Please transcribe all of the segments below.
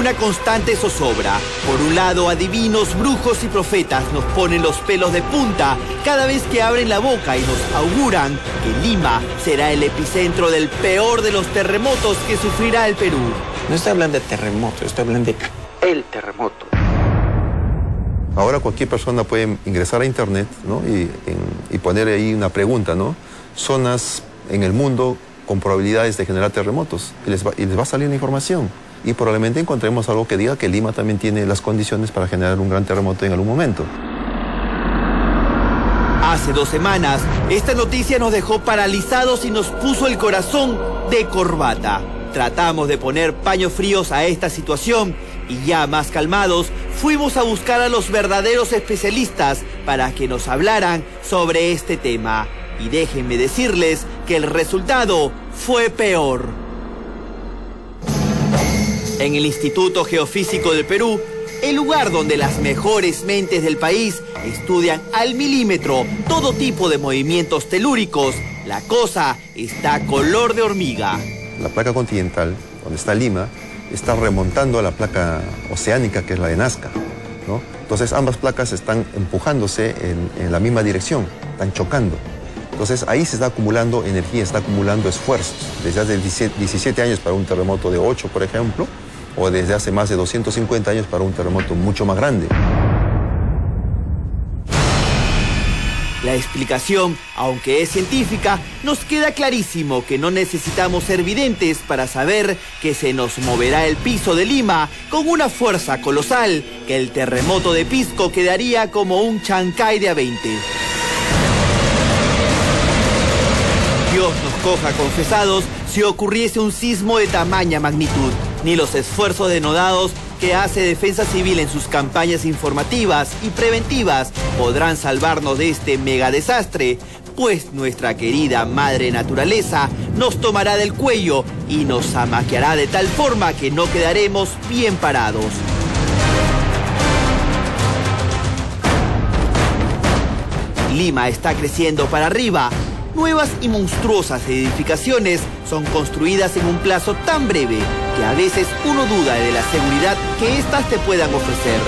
una constante zozobra. Por un lado, adivinos, brujos y profetas nos ponen los pelos de punta cada vez que abren la boca y nos auguran que Lima será el epicentro del peor de los terremotos que sufrirá el Perú. No estoy hablando de terremoto, estoy hablando de el terremoto. Ahora cualquier persona puede ingresar a internet, ¿no? y poner ahí una pregunta, ¿no? Zonas en el mundo con probabilidades de generar terremotos. Y les va a salir la información. Y probablemente encontremos algo que diga que Lima también tiene las condiciones para generar un gran terremoto en algún momento. Hace 2 semanas, esta noticia nos dejó paralizados y nos puso el corazón de corbata. Tratamos de poner paños fríos a esta situación y ya más calmados, fuimos a buscar a los verdaderos especialistas para que nos hablaran sobre este tema. Y déjenme decirles que el resultado fue peor. En el Instituto Geofísico del Perú, el lugar donde las mejores mentes del país estudian al milímetro todo tipo de movimientos telúricos, la cosa está color de hormiga. La placa continental, donde está Lima, está remontando a la placa oceánica, que es la de Nazca, ¿no? Entonces ambas placas están empujándose en la misma dirección, están chocando. Entonces ahí se está acumulando energía, está acumulando esfuerzos. Desde hace 17 años para un terremoto de 8, por ejemplo, o desde hace más de 250 años para un terremoto mucho más grande. La explicación, aunque es científica, nos queda clarísimo que no necesitamos ser videntes para saber que se nos moverá el piso de Lima con una fuerza colosal, que el terremoto de Pisco quedaría como un Chancay de A20. Dios nos coja confesados si ocurriese un sismo de tamaña magnitud, ni los esfuerzos denodados que hace Defensa Civil en sus campañas informativas y preventivas podrán salvarnos de este megadesastre, pues nuestra querida madre naturaleza nos tomará del cuello y nos amaqueará de tal forma que no quedaremos bien parados. Lima está creciendo para arriba. Nuevas y monstruosas edificaciones son construidas en un plazo tan breve que a veces uno duda de la seguridad que éstas te puedan ofrecer.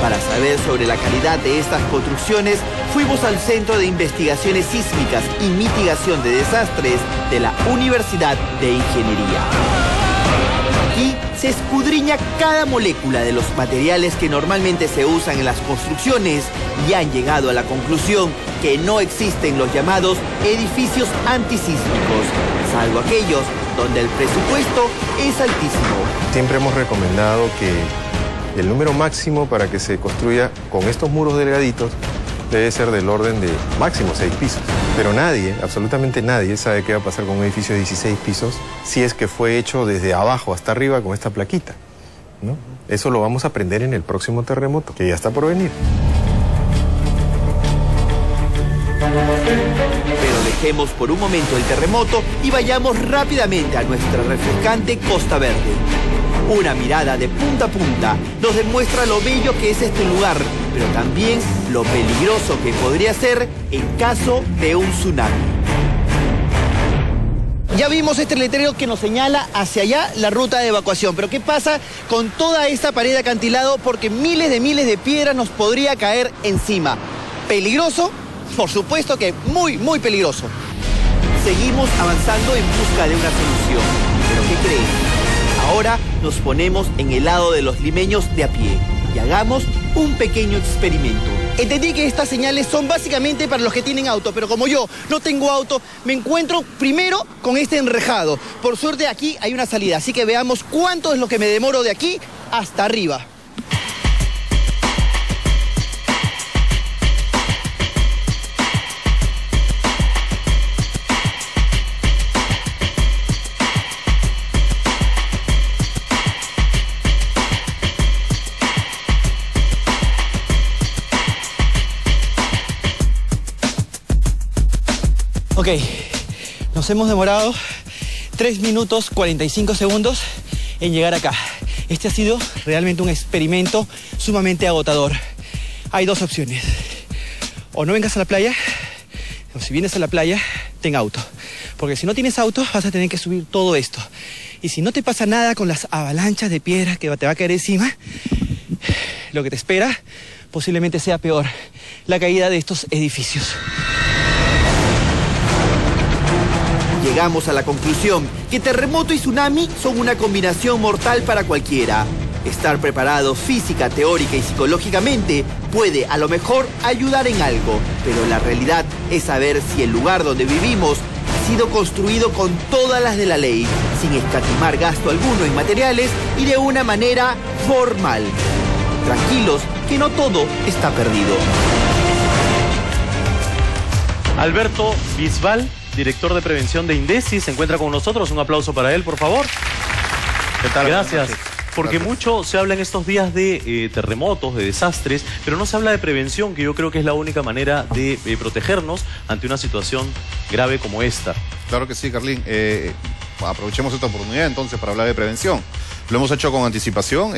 Para saber sobre la calidad de estas construcciones, fuimos al Centro de Investigaciones Sísmicas y Mitigación de Desastres de la Universidad de Ingeniería. Aquí se escudriña cada molécula de los materiales que normalmente se usan en las construcciones y han llegado a la conclusión que no existen los llamados edificios antisísmicos, salvo aquellos donde el presupuesto es altísimo. Siempre hemos recomendado que el número máximo para que se construya con estos muros delgaditos debe ser del orden de máximo 6 pisos. Pero nadie, absolutamente nadie, sabe qué va a pasar con un edificio de 16 pisos si es que fue hecho desde abajo hasta arriba con esta plaquita, ¿no? Eso lo vamos a aprender en el próximo terremoto, que ya está por venir. Pero dejemos por un momento el terremoto y vayamos rápidamente a nuestra refrescante Costa Verde. Una mirada de punta a punta nos demuestra lo bello que es este lugar, pero también lo peligroso que podría ser en caso de un tsunami. Ya vimos este letrero que nos señala hacia allá la ruta de evacuación, pero ¿qué pasa con toda esta pared de acantilado? Porque miles de piedras nos podría caer encima. ¿Peligroso? Por supuesto que muy peligroso. Seguimos avanzando en busca de una solución, pero ¿qué creen? Ahora nos ponemos en el lado de los limeños de a pie y hagamos un pequeño experimento. Entendí que estas señales son básicamente para los que tienen auto, pero como yo no tengo auto, me encuentro primero con este enrejado. Por suerte aquí hay una salida, así que veamos cuánto es lo que me demoro de aquí hasta arriba. Ok, nos hemos demorado 3 minutos 45 segundos en llegar acá. Este ha sido realmente un experimento sumamente agotador. Hay 2 opciones. O no vengas a la playa, o si vienes a la playa, ten auto. Porque si no tienes auto, vas a tener que subir todo esto. Y si no te pasa nada con las avalanchas de piedra que te va a caer encima, lo que te espera posiblemente sea peor, la caída de estos edificios. Llegamos a la conclusión que terremoto y tsunami son una combinación mortal para cualquiera. Estar preparado física, teórica y psicológicamente puede a lo mejor ayudar en algo, pero la realidad es saber si el lugar donde vivimos ha sido construido con todas las de la ley, sin escatimar gasto alguno en materiales y de una manera formal. Tranquilos, que no todo está perdido. Alberto Bisbal, director de prevención de INDECI, se encuentra con nosotros. Un aplauso para él, por favor. ¿Qué tal? Gracias. Porque Gracias. mucho se habla en estos días de terremotos, de desastres, pero no se habla de prevención, que yo creo que es la única manera de protegernos ante una situación grave como esta. Claro que sí, Carlín. Aprovechemos esta oportunidad entonces para hablar de prevención. Lo hemos hecho con anticipación.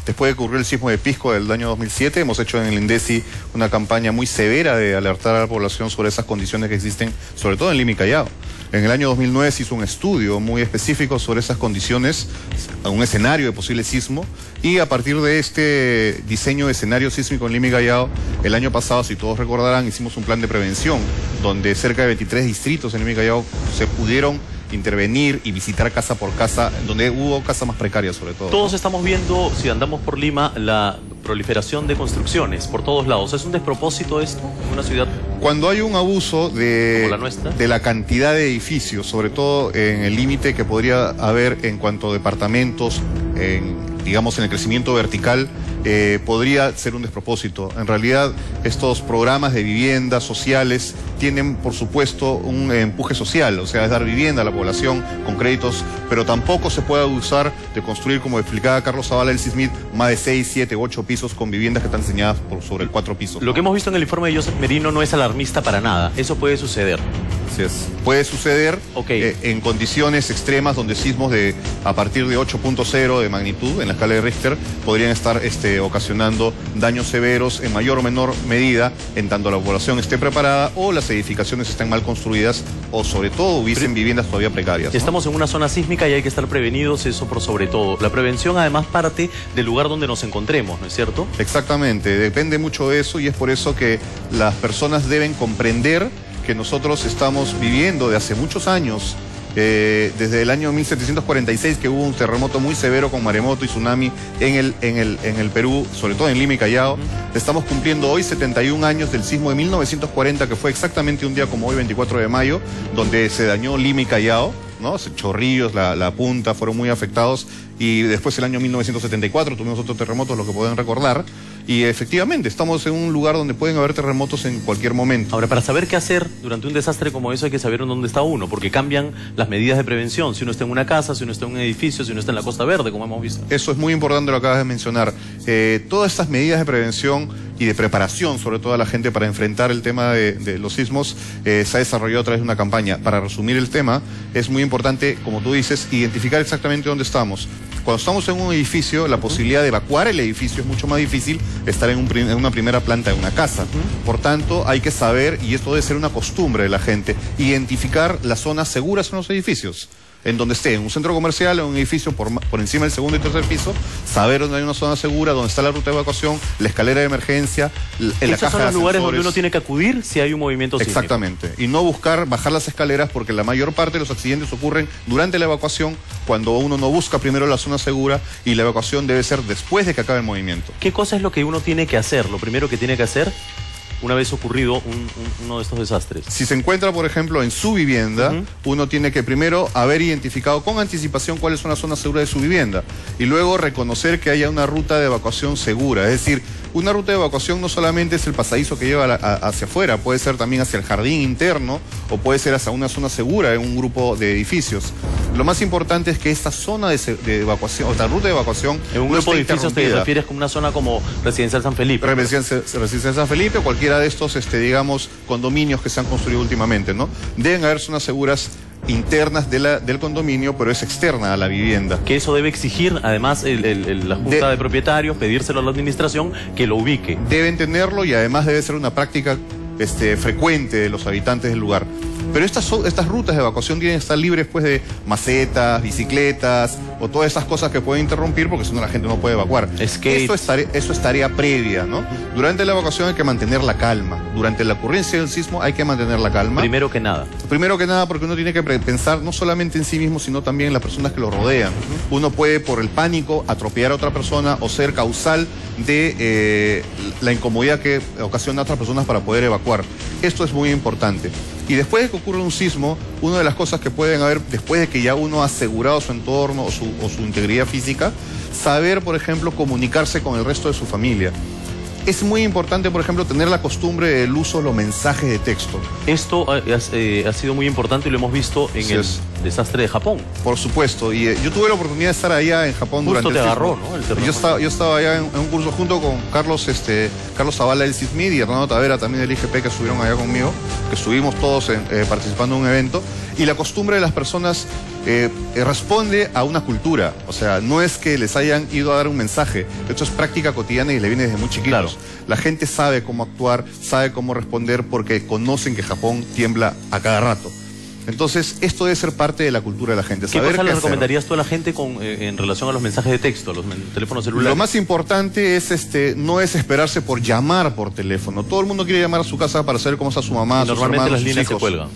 Después de que ocurrió el sismo de Pisco del año 2007, hemos hecho en el INDECI una campaña muy severa de alertar a la población sobre esas condiciones que existen, sobre todo en Lima y Callao. En el año 2009 se hizo un estudio muy específico sobre esas condiciones, un escenario de posible sismo, y a partir de este diseño de escenario sísmico en Lima y Callao, el año pasado, si todos recordarán, hicimos un plan de prevención, donde cerca de 23 distritos en Lima y Callao se pudieron intervenir y visitar casa por casa, donde hubo casas más precarias sobre todo. Todos estamos viendo, si andamos por Lima, la proliferación de construcciones por todos lados. ¿Es un despropósito esto en una ciudad? Cuando hay un abuso ¿Como la nuestra? de la cantidad de edificios, sobre todo en el límite que podría haber en cuanto a departamentos, digamos en el crecimiento vertical, podría ser un despropósito. En realidad, estos programas de viviendas sociales tienen, por supuesto, un empuje social, o sea, es dar vivienda a la población con créditos, pero tampoco se puede abusar de construir, como explicaba Carlos Zavala del CISMID, más de 6, 7, 8 pisos con viviendas que están diseñadas por sobre el 4 pisos. Lo que hemos visto en el informe de Joseph Merino no es alarmista para nada. Eso puede suceder. Así es. Puede suceder en condiciones extremas donde sismos de a partir de 8.0 de magnitud en la escala de Richter podrían estar ocasionando daños severos en mayor o menor medida en tanto la población esté preparada o las edificaciones estén mal construidas o sobre todo hubiesen viviendas todavía precarias, ¿no? Estamos en una zona sísmica y hay que estar prevenidos, eso por sobre todo. La prevención además parte del lugar donde nos encontremos, ¿no es cierto? Exactamente, depende mucho de eso y es por eso que las personas deben comprender que nosotros estamos viviendo de hace muchos años, desde el año 1746 que hubo un terremoto muy severo con maremoto y tsunami en el Perú, sobre todo en Lima y Callao. Estamos cumpliendo hoy 71 años del sismo de 1940, que fue exactamente un día como hoy, 24 de mayo, donde se dañó Lima y Callao, ¿no? Chorrillos, la punta, fueron muy afectados. Y después el año 1974 tuvimos otro terremoto, lo que pueden recordar. Y efectivamente, estamos en un lugar donde pueden haber terremotos en cualquier momento. Ahora, para saber qué hacer durante un desastre como eso hay que saber en dónde está uno, porque cambian las medidas de prevención. Si uno está en una casa, si uno está en un edificio, si uno está en la Costa Verde, como hemos visto. Eso es muy importante, lo acabas de mencionar. Todas estas medidas de prevención y de preparación, sobre todo a la gente para enfrentar el tema de los sismos, se ha desarrollado a través de una campaña. Para resumir el tema, es muy importante, como tú dices, identificar exactamente dónde estamos. Cuando estamos en un edificio, la posibilidad de evacuar el edificio es mucho más difícil estar en una primera planta de una casa. Por tanto, hay que saber, y esto debe ser una costumbre de la gente, identificar las zonas seguras en los edificios. En donde esté, en un centro comercial, en un edificio por encima del segundo y tercer piso, saber dónde hay una zona segura, dónde está la ruta de evacuación, la escalera de emergencia, la caja de ascensores. Esos son los lugares donde uno tiene que acudir si hay un movimiento sísmico. Exactamente. Y no buscar bajar las escaleras porque la mayor parte de los accidentes ocurren durante la evacuación, cuando uno no busca primero la zona segura y la evacuación debe ser después de que acabe el movimiento. ¿Qué cosa es lo que uno tiene que hacer? Lo primero que tiene que hacer una vez ocurrido uno de estos desastres. Si se encuentra, por ejemplo, en su vivienda, uno tiene que primero haber identificado con anticipación cuáles son las zonas seguras de su vivienda y luego reconocer que haya una ruta de evacuación segura. Es decir, una ruta de evacuación no solamente es el pasadizo que lleva hacia afuera, puede ser también hacia el jardín interno o puede ser hacia una zona segura en un grupo de edificios. Lo más importante es que esta zona de evacuación, o esta ruta de evacuación, en un grupo de edificios te refieres como una zona como Residencial San Felipe. Residencial San Felipe o cualquiera de estos, digamos, condominios que se han construido últimamente, ¿no? Deben haber zonas seguras internas del condominio, pero es externa a la vivienda. Que eso debe exigir, además, la Junta de Propietarios, pedírselo a la administración que lo ubique. Deben tenerlo y además debe ser una práctica frecuente de los habitantes del lugar. Pero estas rutas de evacuación tienen que estar libres pues de macetas, bicicletas o todas esas cosas que pueden interrumpir porque si no la gente no puede evacuar. Eso es tarea previa, ¿no? Durante la evacuación hay que mantener la calma. Durante la ocurrencia del sismo hay que mantener la calma. Primero que nada. Primero que nada porque uno tiene que pensar no solamente en sí mismo, sino también en las personas que lo rodean. Uno puede por el pánico atropellar a otra persona o ser causal de la incomodidad que ocasiona a otras personas para poder evacuar. Esto es muy importante. Y después de que ocurre un sismo, una de las cosas que pueden haber, después de que ya uno ha asegurado su entorno o su integridad física, saber, por ejemplo, comunicarse con el resto de su familia. Es muy importante, por ejemplo, tener la costumbre del uso de los mensajes de texto. Esto ha sido muy importante y lo hemos visto en el desastre de Japón. Por supuesto, y yo tuve la oportunidad de estar allá en Japón durante el sismo. Justo te agarró, ¿no? Yo estaba allá en un curso junto con Carlos Zavala del CISMID y Hernando Tavera también del IGP que estuvieron allá conmigo, que estuvimos todos participando en un evento. Y la costumbre de las personas responde a una cultura. O sea, no es que les hayan ido a dar un mensaje. Esto es práctica cotidiana y le viene desde muy chiquitos. Claro. La gente sabe cómo actuar, sabe cómo responder porque conocen que Japón tiembla a cada rato. Entonces, esto debe ser parte de la cultura de la gente. ¿Qué cosa le recomendarías tú a la gente en relación a los mensajes de texto, a los teléfonos celulares? Lo más importante es no es esperarse por llamar por teléfono. Todo el mundo quiere llamar a su casa para saber cómo está su mamá, sus hermanos, las sus líneas hijos. se cuelgan.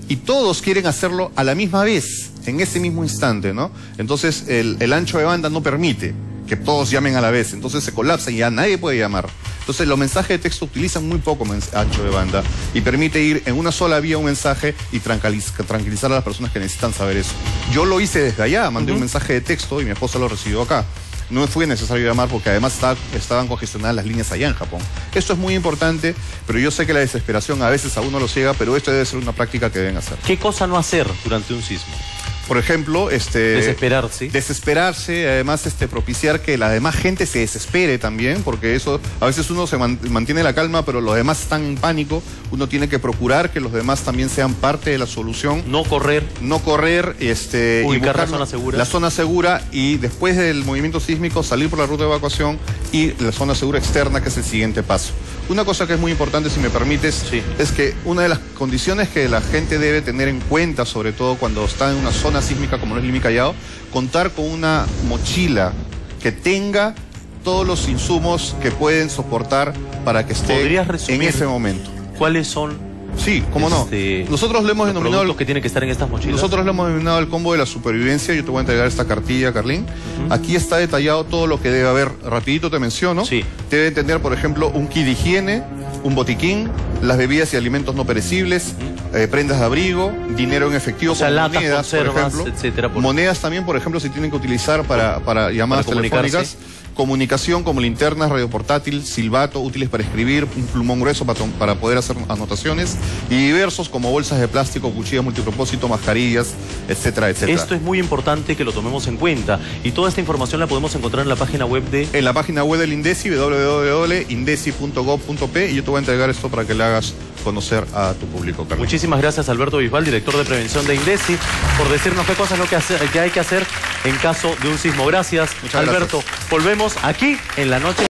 Y todos quieren hacerlo a la misma vez, en ese mismo instante, ¿no? Entonces, el ancho de banda no permite que todos llamen a la vez. Entonces se colapsa y ya nadie puede llamar. Entonces los mensajes de texto utilizan muy poco ancho de banda y permite ir en una sola vía un mensaje y tranquilizar a las personas que necesitan saber eso. Yo lo hice desde allá, mandé un mensaje de texto y mi esposa lo recibió acá. No fue necesario llamar porque además estaban congestionadas las líneas allá en Japón. Esto es muy importante, pero yo sé que la desesperación a veces a uno lo ciega, pero esto debe ser una práctica que deben hacer. ¿Qué cosa no hacer durante un sismo? Por ejemplo, desesperarse, además propiciar que la demás gente se desespere también, porque eso, a veces uno se mantiene la calma, pero los demás están en pánico. Uno tiene que procurar que los demás también sean parte de la solución. No correr. Ubicar la zona segura. La zona segura y después del movimiento sísmico salir por la ruta de evacuación y la zona segura externa, que es el siguiente paso. Una cosa que es muy importante, si me permites, es que una de las condiciones que la gente debe tener en cuenta, sobre todo cuando está en una zona sísmica como no es Lima y Callao, contar con una mochila que tenga todos los insumos que pueden soportar para que esté en ese momento. ¿Cuáles son? Sí, cómo no. Nosotros le hemos denominado los que tienen que estar en estas mochilas. Nosotros le hemos denominado el combo de la supervivencia. Yo te voy a entregar esta cartilla, Carlín. Aquí está detallado todo lo que debe haber. Rapidito te menciono. Debe tener, por ejemplo, un kit de higiene, un botiquín, las bebidas y alimentos no perecibles, prendas de abrigo, dinero en efectivo, monedas, por ejemplo, etcétera, monedas también, por ejemplo, si tienen que utilizar para llamadas telefónicas. Comunicación como linternas, radio portátil, silbato, útiles para escribir, un plumón grueso para poder hacer anotaciones y diversos como bolsas de plástico, cuchillas multipropósito, mascarillas, etcétera, etcétera. Esto es muy importante que lo tomemos en cuenta y toda esta información la podemos encontrar en la página web En la página web del INDECI, www.indeci.gov.p, y yo te voy a entregar esto para que le hagas conocer a tu público, Carlos. Muchísimas gracias, Alberto Bisbal, director de prevención de INDECI, por decirnos qué cosas que hay que hacer en caso de un sismo. Gracias, Alberto. Volvemos aquí en la noche.